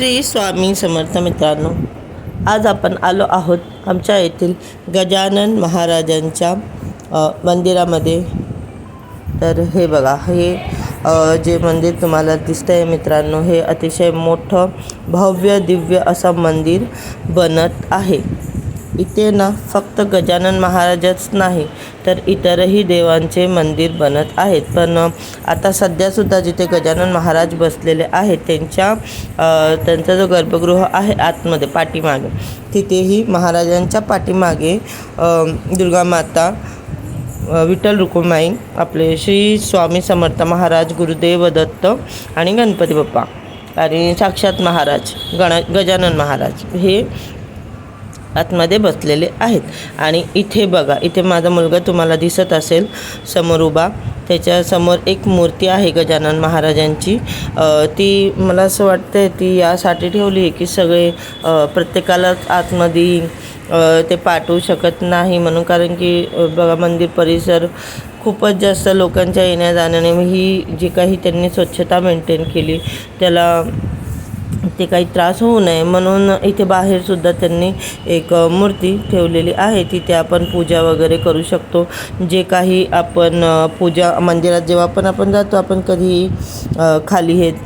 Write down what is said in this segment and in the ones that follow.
श्री स्वामी समर्थ मित्रांनो, आज आपण आलो आहोत आमच्या येथील गजानन महाराजांच्या मंदिरामध्ये। तर हे बघा, हे जे मंदिर तुम्हाला दिसतंय मित्रांनो, हे अतिशय मोठं भव्य दिव्य असं मंदिर बनत आहे। इथे ना फक्त गजानन महाराजच नाही तर इतरही देवांचे मंदिर बनत आहेत। पण आता सध्यासुद्धा जिथे गजानन महाराज बसलेले आहेत त्यांचा जो गर्भगृह आहे आतमध्ये पाठीमागे, तिथेही महाराजांच्या पाठीमागे दुर्गा माता, विठ्ठल रुक्माई, आपले श्री स्वामी समर्थ महाराज, गुरुदेव दत्त आणि गणपती बाप्पा आणि साक्षात महाराज गजानन महाराज हे आतमध्ये बसलेले आहेत। आणि इथे बघा, इथे माझा मुलगा तुम्हाला दिसत असेल समोर उभा, त्याच्यासमोर एक मूर्ती आहे गजानन महाराजांची। ती मला असं वाटतं ती यासाठी ठेवली आहे की सगळे प्रत्येकालाच आतमध्ये ते पाठवू शकत नाही म्हणून, कारण की बघा मंदिर परिसर खूपच जास्त लोकांच्या येण्या जाण्याने ही जी काही त्यांनी स्वच्छता मेंटेन केली त्याला ते काही त्रास होऊ नये म्हणून इथे बाहेरसुद्धा त्यांनी एक मूर्ती ठेवलेली आहे। तिथे आपण पूजा वगैरे करू शकतो। जे काही आपण पूजा मंदिरात जेव्हा पण आपण जातो, आपण कधीही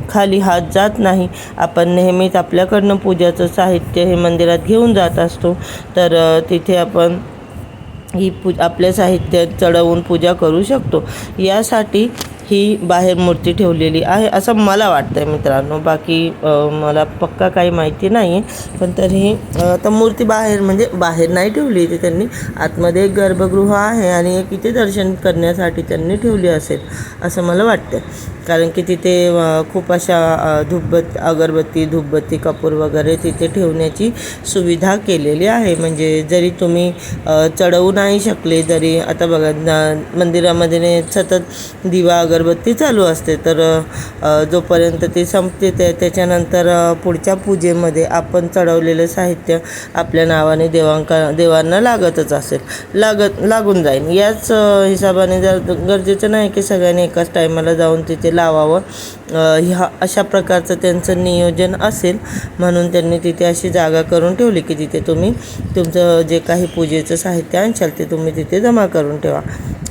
खाली हात जात नाही। आपण नेहमीच आपल्याकडनं पूजाचं साहित्य हे मंदिरात घेऊन जात असतो। तर तिथे आपण आपले साहित्य चढवून पूजा करू शकतो। यासाठी ही बाहेर मूर्ती ठेवलेली आहे असं मला वाटतं आहे मित्रांनो। बाकी मला पक्का काही माहिती नाही आहे, पण तरीही तर मूर्ती बाहेर नाही ठेवली इथे त्यांनी, आतमध्ये एक गर्भगृह आहे आणि एक इथे दर्शन करण्यासाठी त्यांनी ठेवली असेल असं मला वाटतं। कारण की तिथे खूप अशा अगरबत्ती, धूपबत्ती, कपूर वगैरे तिथे ठेवण्याची सुविधा केलेली आहे। म्हणजे जरी तुम्ही चढवू नाही शकले, जरी आता बघा मंदिरामध्ये सतत दिवा अगरबत्ती चालू असते, तर जोपर्यंत ती संपते त्याच्यानंतर पुढच्या पूजेमध्ये आपण चढवलेलं साहित्य आपल्या नावाने देवांना लागतच असेल, लागून जाईल। याच हिशोबाने जर गरजेचं नाही की सगळ्यांनी एकाच टायमाला जाऊन तिथे लावावं, अशा प्रकारचं त्यांचं नियोजन असेल म्हणून त्यांनी तिथे अशी जागा करून ठेवली की तिथे तुम्ही तुमचं जे काही पूजेचं साहित्य आणशाल ते तुम्ही तिथे जमा करून ठेवा।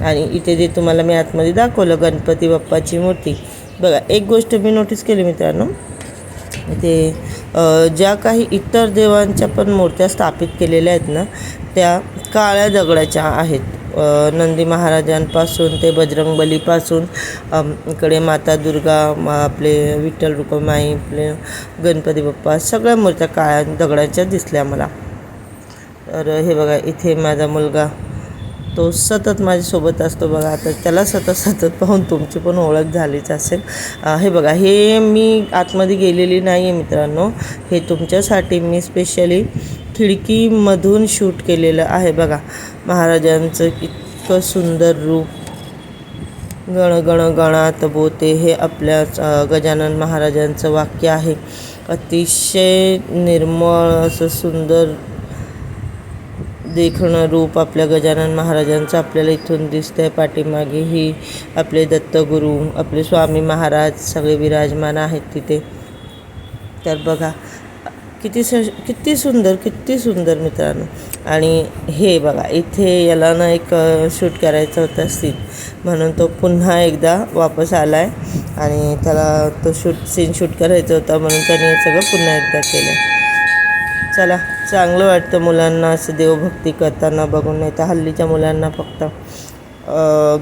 आणि इथे जे तुम्हाला मी आतमध्ये दाखवलं गणपती बाप्पाची मूर्ती, बघा एक गोष्ट मी नोटीस केली मित्रांनो, ते ज्या काही इतर देवांच्या पण मूर्त्या स्थापित केलेल्या आहेत ना, त्या काळ्या दगडाच्या आहेत। नंदी महाराजांपासून ते बजरंगबलीपासून इकडे माता दुर्गा, आपले विठ्ठल रुक्माई, आपले गणपती बाप्पा, सगळ्या मूर्त्या काळ्या दगडाच्या दिसल्या मला। तर हे बघा, इथे माझा मुलगा तो सतत माझ्यासोबत असतो बघा। आता त्याला सतत पाहून तुमची पण ओळख झालीच असेल। हे बघा, हे मी आतमध्ये गेलेली नाही आहे मित्रांनो, हे तुमच्यासाठी मी स्पेशली खिडकीमधून शूट केलेलं आहे। बघा महाराजांचं इतकं सुंदर रूप, गण गण गणात बोते हे आपल्या गजानन महाराजांचं वाक्य आहे। अतिशय निर्मळ असं सुंदर देखणं रूप आपल्या गजानन महाराजांचं आपल्याला इथून दिसतंय। पाठीमागे ही आपले दत्तगुरू, आपले स्वामी महाराज सगळे विराजमान आहेत तिथे। तर बघा किती सुंदर मित्रांनो। आणि हे बघा, इथे याला ना एक शूट करायचं होतं सीन, म्हणून तो पुन्हा एकदा वापस आला आहे आणि त्याला तो सीन शूट करायचा होता म्हणून त्याने हे सगळं पुन्हा एकदा केलं। चला, चांगलं वाटतं मुलांना असं देवभक्ती करताना बघून, नाही तर हल्लीच्या मुलांना फक्त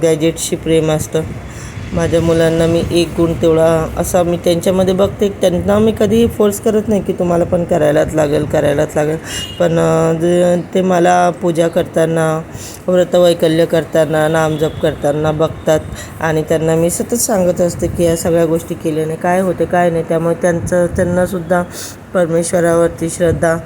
गॅजेटशी प्रेम असतं। माझ्या मुलांना मी एक गुण तेवढा असा मी त्यांच्यामध्ये बघते, त्यांना मी कधीही फोर्स करत नाही की तुम्हाला पण करायलाच लागेल। पण ते मला पूजा करताना, व्रतवैकल्य करताना, नामजप करताना बघतात आणि त्यांना मी सतत सांगत असते की या सगळ्या गोष्टी केल्याने काय होते काय नाही। त्यामुळे त्यांनासुद्धा परमेश्वरावरती श्रद्धा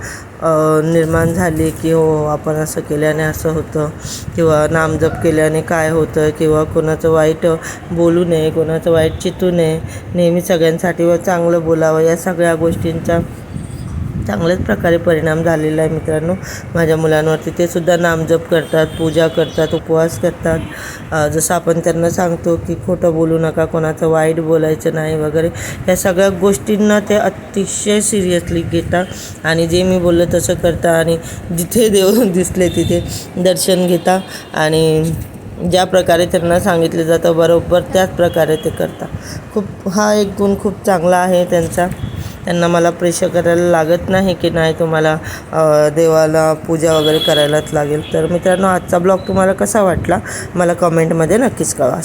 निर्माण झाली की हो, आपण असं केल्याने असं होतं, किंवा नामजप केल्याने काय होतं, किंवा कोणाचं वाईट बोलू नये, कोणाचं वाईट चितू नये, नेहमी सगळ्यांसाठी चांगलं बोलावं, या सगळ्या गोष्टींचा चांगल्याच प्रकारे परिणाम झालेला आहे मित्रांनो माझ्या मुलांवरती. ते सुद्धा नामजप करतात, पूजा करतात, उपवास करतात. जसं आपण त्यांना सांगतो की खोटं बोलू नका, कोणाचं वाईट बोलायचं नाही वगैरे, या सगळ्या गोष्टींना ते अतिशय सिरियसली घेतात आणि जे मी बोललं तसं करता आणि जिथे देव दिसले तिथे दर्शन घेता आणि ज्या प्रकारे त्यांना सांगितलं जातं बरोबर त्याच प्रकारे ते करतात. हा एक गुण खूप चांगला आहे त्यांचा. त्यांना मला प्रेशर करायला लागत नाही की नाही तुम्हाला देवाला पूजा वगैरे करायलाच लागेल. तर मित्रांनो आजचा ब्लॉग तुम्हाला कसा वाटला मला कमेंटमध्ये नक्कीच कळवा.